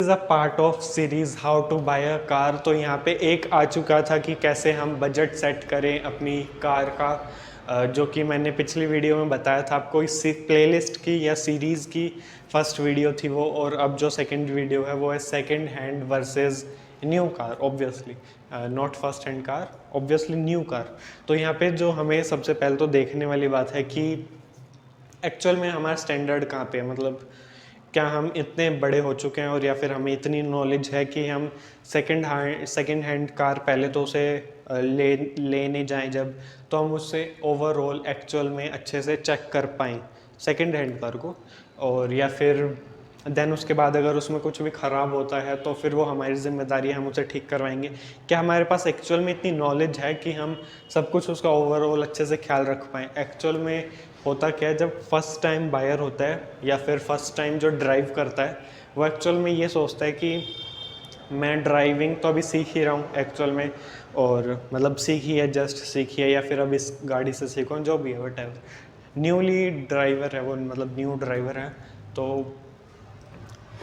Is a part of series how to buy a car. तो यहाँ पे एक आ चुका था कि कैसे हम बजट सेट करें अपनी कार का, जो कि मैंने पिछली वीडियो में बताया था आपको। इस प्लेलिस्ट की या सीरीज़ की फर्स्ट वीडियो थी वो, और अब जो सेकंड वीडियो है वो है second hand versus new car. Obviously not first hand car, obviously new car. तो यहाँ पे जो हमें सबसे पहले तो देखने वाली बात है कि एक्चुअल में हमारा स्टैंडर्ड कहाँ पे है, मतलब क्या हम इतने बड़े हो चुके हैं और या फिर हमें इतनी नॉलेज है कि हम सेकंड हैंड कार पहले तो उसे लेने जाएं जब, तो हम उससे ओवरऑल एक्चुअल में अच्छे से चेक कर पाएँ सेकंड हैंड कार को। और या फिर देन उसके बाद अगर उसमें कुछ भी ख़राब होता है तो फिर वो हमारी जिम्मेदारी है, हम उसे ठीक करवाएंगे। क्या हमारे पास एक्चुअल में इतनी नॉलेज है कि हम सब कुछ उसका ओवरऑल अच्छे से ख्याल रख पाएँ। एक्चुअल में होता क्या है, जब फर्स्ट टाइम बायर होता है या फिर फर्स्ट टाइम जो ड्राइव करता है, वो एक्चुअल में ये सोचता है कि मैं ड्राइविंग तो अभी सीख ही रहा हूँ एक्चुअल में, और मतलब सीखी है, जस्ट सीखी है, या फिर अब इस गाड़ी से सीखा हूँ, जो भी है वट एवर। न्यूली ड्राइवर है वो, मतलब न्यू ड्राइवर है, तो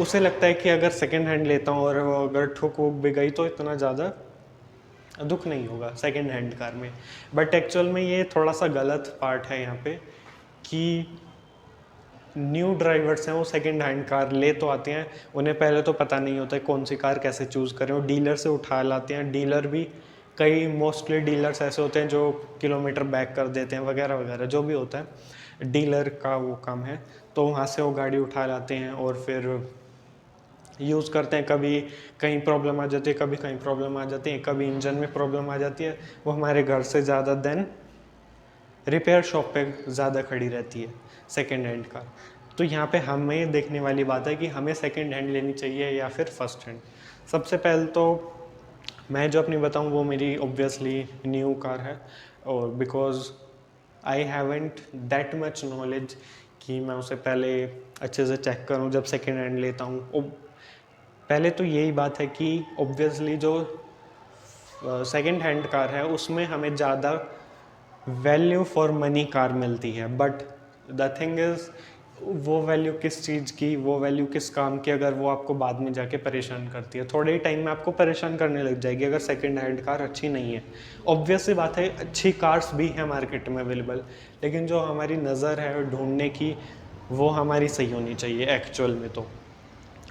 उसे लगता है कि अगर सेकेंड हैंड लेता हूँ और वो अगर ठुक वुक भी गई तो इतना ज़्यादा दुख नहीं होगा सेकेंड हैंड कार में। बट एक्चुअल में ये थोड़ा सा गलत पार्ट है यहाँ पे कि न्यू ड्राइवर्स हैं वो सेकंड हैंड कार ले तो आते हैं, उन्हें पहले तो पता नहीं होता है कौन सी कार कैसे चूज़ करें, वो डीलर से उठा लाते हैं। डीलर भी कई मोस्टली डीलर्स ऐसे होते हैं जो किलोमीटर बैक कर देते हैं वगैरह वगैरह, जो भी होता है डीलर का वो काम है। तो वहाँ से वो गाड़ी उठा लाते हैं और फिर यूज़ करते हैं। कभी कहीं प्रॉब्लम आ जाती है, कभी कहीं प्रॉब्लम आ जाती है, कभी इंजन में प्रॉब्लम आ जाती है, वो हमारे घर से ज़्यादा देन रिपेयर शॉप पे ज़्यादा खड़ी रहती है सेकेंड हैंड कार। तो यहाँ पे हमें देखने वाली बात है कि हमें सेकेंड हैंड लेनी चाहिए या फिर फर्स्ट हैंड। सबसे पहले तो मैं जो अपनी बताऊँ वो मेरी ऑब्वियसली न्यू कार है, और because I haven't that much knowledge कि मैं उसे पहले अच्छे से चेक करूँ जब सेकेंड हैंड लेता हूँ। पहले तो यही बात है कि ऑब्वियसली जो सेकेंड हैंड कार है उसमें हमें ज़्यादा वैल्यू फॉर मनी कार मिलती है। बट द थिंग इज़, वो वैल्यू किस चीज़ की, वो वैल्यू किस काम की, अगर वो आपको बाद में जाके परेशान करती है, थोड़े ही टाइम में आपको परेशान करने लग जाएगी अगर सेकंड हैंड कार अच्छी नहीं है। ऑब्वियस सी बात है, अच्छी कार्स भी हैं मार्केट में अवेलेबल, लेकिन जो हमारी नज़र है ढूंढने की वो हमारी सही होनी चाहिए एक्चुअल में।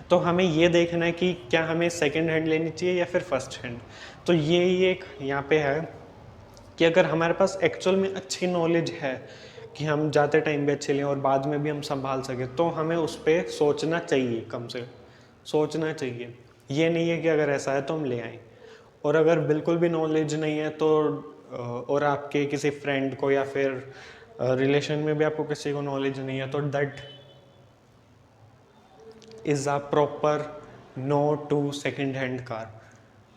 तो हमें ये देखना है कि क्या हमें सेकंड हैंड लेनी चाहिए या फिर फर्स्ट हैंड। तो ये एक यहाँ पे है कि अगर हमारे पास एक्चुअल में अच्छी नॉलेज है कि हम जाते टाइम भी अच्छे लें और बाद में भी हम संभाल सकें, तो हमें उस पर सोचना चाहिए, कम से सोचना चाहिए। ये नहीं है कि अगर ऐसा है तो हम ले आएँ। और अगर बिल्कुल भी नॉलेज नहीं है तो और आपके किसी फ्रेंड को या फिर रिलेशन में भी आपको किसी को नॉलेज नहीं है, तो that is a proper know to second hand car.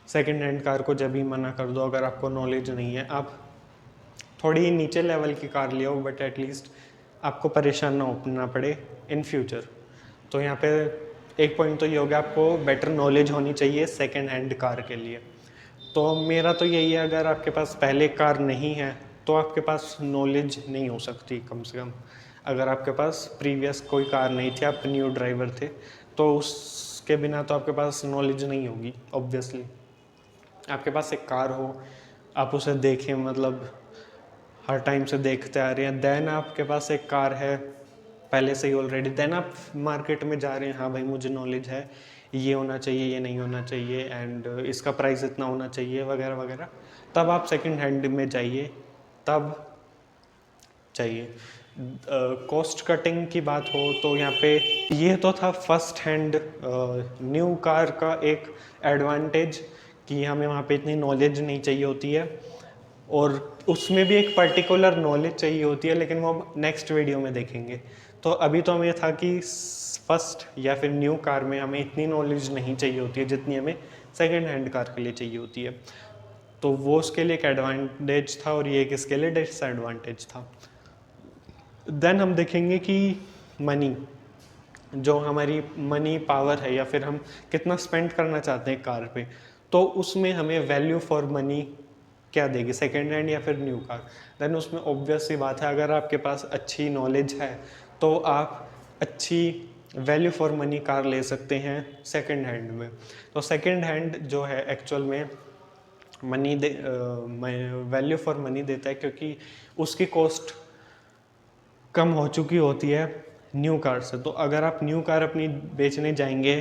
Second hand car को जब भी मना कर दो अगर आपको नॉलेज नहीं है। आप थोड़ी नीचे लेवल की कार ले आओ, बट एटलीस्ट आपको परेशान ना होना पड़े इन फ्यूचर। तो यहाँ पे एक पॉइंट तो ये हो गया, आपको बेटर नॉलेज होनी चाहिए सेकेंड हैंड कार के लिए। तो मेरा तो यही है, अगर आपके पास पहले कार नहीं है तो आपके पास नॉलेज नहीं हो सकती कम से कम। अगर आपके पास प्रीवियस कोई कार नहीं थी, आप न्यू ड्राइवर थे, तो उसके बिना तो आपके पास नॉलेज नहीं होगी ऑब्वियसली। आपके पास एक कार हो, आप उसे देखें, मतलब हर टाइम से देखते आ रहे हैं, देन आपके पास एक कार है पहले से ही ऑलरेडी, देन आप मार्केट में जा रहे हैं, हाँ भाई मुझे नॉलेज है, ये होना चाहिए, ये नहीं होना चाहिए, एंड इसका प्राइस इतना होना चाहिए वगैरह वगैरह, तब आप सेकंड हैंड में जाइए, तब चाहिए। कॉस्ट कटिंग की बात हो तो यहाँ पे ये तो था फर्स्ट हैंड न्यू कार का एक एडवांटेज कि हमें वहाँ पे इतनी नॉलेज नहीं चाहिए होती है, और उसमें भी एक पर्टिकुलर नॉलेज चाहिए होती है, लेकिन वो हम नेक्स्ट वीडियो में देखेंगे। तो अभी तो हमें ये था कि फर्स्ट या फिर न्यू कार में हमें इतनी नॉलेज नहीं चाहिए होती है जितनी हमें सेकेंड हैंड कार के लिए चाहिए होती है। तो वो उसके लिए एक एडवांटेज था और ये एक इसके लिए डिसएडवांटेज था। देन हम देखेंगे कि मनी, जो हमारी मनी पावर है या फिर हम कितना स्पेंड करना चाहते हैं कार पे, तो उसमें हमें वैल्यू फॉर मनी क्या देगी, सेकेंड हैंड या फिर न्यू कार। देन उसमें ऑब्वियस सी बात है, अगर आपके पास अच्छी नॉलेज है तो आप अच्छी वैल्यू फॉर मनी कार ले सकते हैं सेकंड हैंड में। तो सेकंड हैंड जो है एक्चुअल में वैल्यू फॉर मनी देता है, क्योंकि उसकी कॉस्ट कम हो चुकी होती है न्यू कार से। तो अगर आप न्यू कार अपनी बेचने जाएंगे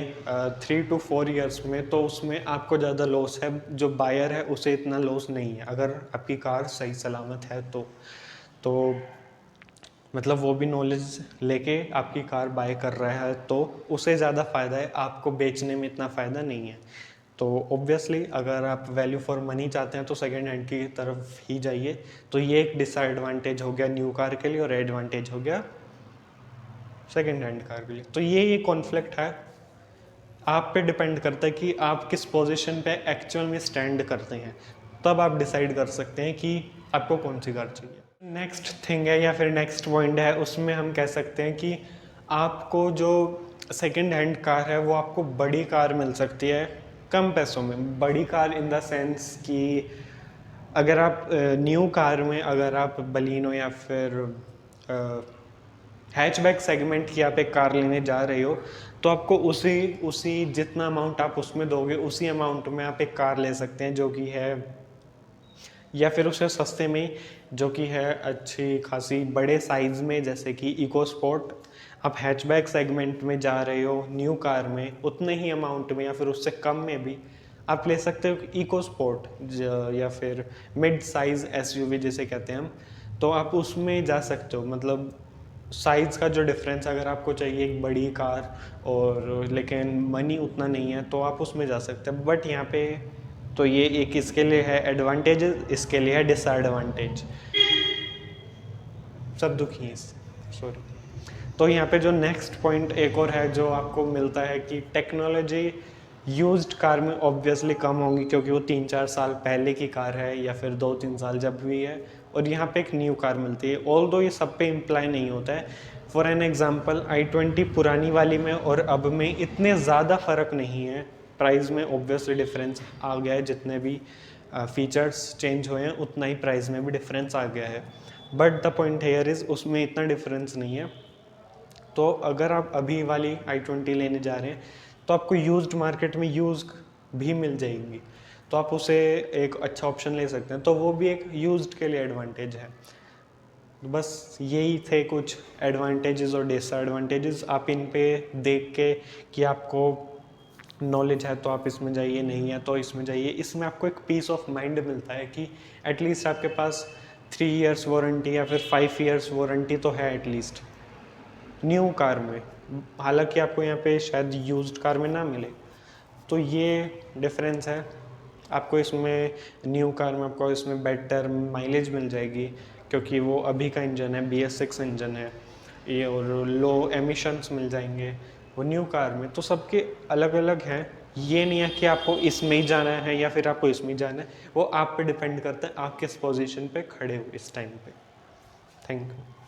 3 to 4 ईयर्स में, तो उसमें आपको ज़्यादा लॉस है, जो बायर है उसे इतना लॉस नहीं है अगर आपकी कार सही सलामत है। तो मतलब वो भी नॉलेज लेके आपकी कार बाय कर रहा है तो उसे ज़्यादा फ़ायदा है, आपको बेचने में इतना फ़ायदा नहीं है। तो ऑब्वियसली अगर आप वैल्यू फॉर मनी चाहते हैं तो सेकेंड हैंड की तरफ ही जाइए। तो ये एक डिसएडवांटेज हो गया न्यू कार के लिए और एडवांटेज हो गया सेकेंड हैंड कार के लिए। तो ये कॉन्फ्लिक्ट है, आप पे डिपेंड करता है कि आप किस पोजीशन पे एक्चुअल में स्टैंड करते हैं, तब आप डिसाइड कर सकते हैं कि आपको कौन सी कार चाहिए। नेक्स्ट थिंग है या फिर नेक्स्ट पॉइंट है, उसमें हम कह सकते हैं कि आपको जो सेकेंड हैंड कार है वो आपको बड़ी कार मिल सकती है कम पैसों में। बड़ी कार इन द सेंस कि अगर आप न्यू कार में अगर आप बलिनो या फिर हैचबैक सेगमेंट की आप एक कार लेने जा रहे हो, तो आपको उसी जितना अमाउंट आप उसमें दोगे उसी अमाउंट में आप एक कार ले सकते हैं जो कि है, या फिर उसे सस्ते में जो कि है अच्छी खासी बड़े साइज़ में, जैसे कि इको स्पोर्ट। आप हैचबैक सेगमेंट में जा रहे हो न्यू कार में, उतने ही अमाउंट में या फिर उससे कम में भी आप ले सकते हो इको स्पोर्ट या फिर मिड साइज़ एसयूवी जिसे कहते हैं हम। तो आप उसमें जा सकते हो। मतलब साइज़ का जो डिफरेंस, अगर आपको चाहिए एक बड़ी कार और लेकिन मनी उतना नहीं है तो आप उसमें जा सकते हैं। बट यहाँ पे तो ये एक इसके लिए है एडवांटेज, इसके लिए है डिसएडवांटेज, सब दुखी हैं इससे, सॉरी। तो यहाँ पे जो नेक्स्ट पॉइंट एक और है जो आपको मिलता है कि टेक्नोलॉजी यूज्ड कार में ऑब्वियसली कम होंगी, क्योंकि वो 3-4 साल पहले की कार है या फिर 2-3 साल जब भी है, और यहाँ पे एक न्यू कार मिलती है। ऑल्दो ये सब पे इम्प्लाई नहीं होता है। फॉर एन एग्जांपल i20 पुरानी वाली में और अब में इतने ज़्यादा फ़र्क नहीं है, प्राइस में ऑब्वियसली डिफरेंस आ गया है, जितने भी फीचर्स चेंज हुए हैं उतना ही प्राइस में भी डिफरेंस आ गया है। But the point here is उसमें इतना डिफरेंस नहीं है। तो अगर आप अभी वाली i20 लेने जा रहे हैं तो आपको यूज्ड मार्केट में यूज भी मिल जाएंगी, तो आप उसे एक अच्छा ऑप्शन ले सकते हैं। तो वो भी एक यूज्ड के लिए एडवांटेज है। बस यही थे कुछ एडवांटेजेस और डिसएडवांटेजेस। आप इन पे देख के कि आपको नॉलेज है तो आप इसमें जाइए, नहीं है तो इसमें जाइए। इसमें आपको एक पीस ऑफ माइंड मिलता है कि एटलीस्ट आपके पास 3 इयर्स वारंटी या फिर 5 इयर्स वारंटी तो है एटलीस्ट न्यू कार में। हालांकि आपको यहाँ पे शायद यूज्ड कार में ना मिले। तो ये डिफरेंस है। आपको इसमें न्यू कार में आपको इसमें बेटर माइलेज मिल जाएगी, क्योंकि वो अभी का इंजन है, BS6 इंजन है ये, और लो एमिशंस मिल जाएंगे वो न्यू कार में। तो सबके अलग अलग हैं, ये नहीं है कि आपको इसमें ही जाना है या फिर आपको इसमें ही जाना है। वो आप पे डिपेंड करता है आप किस पोजीशन पे खड़े हो इस टाइम पे। Thank you.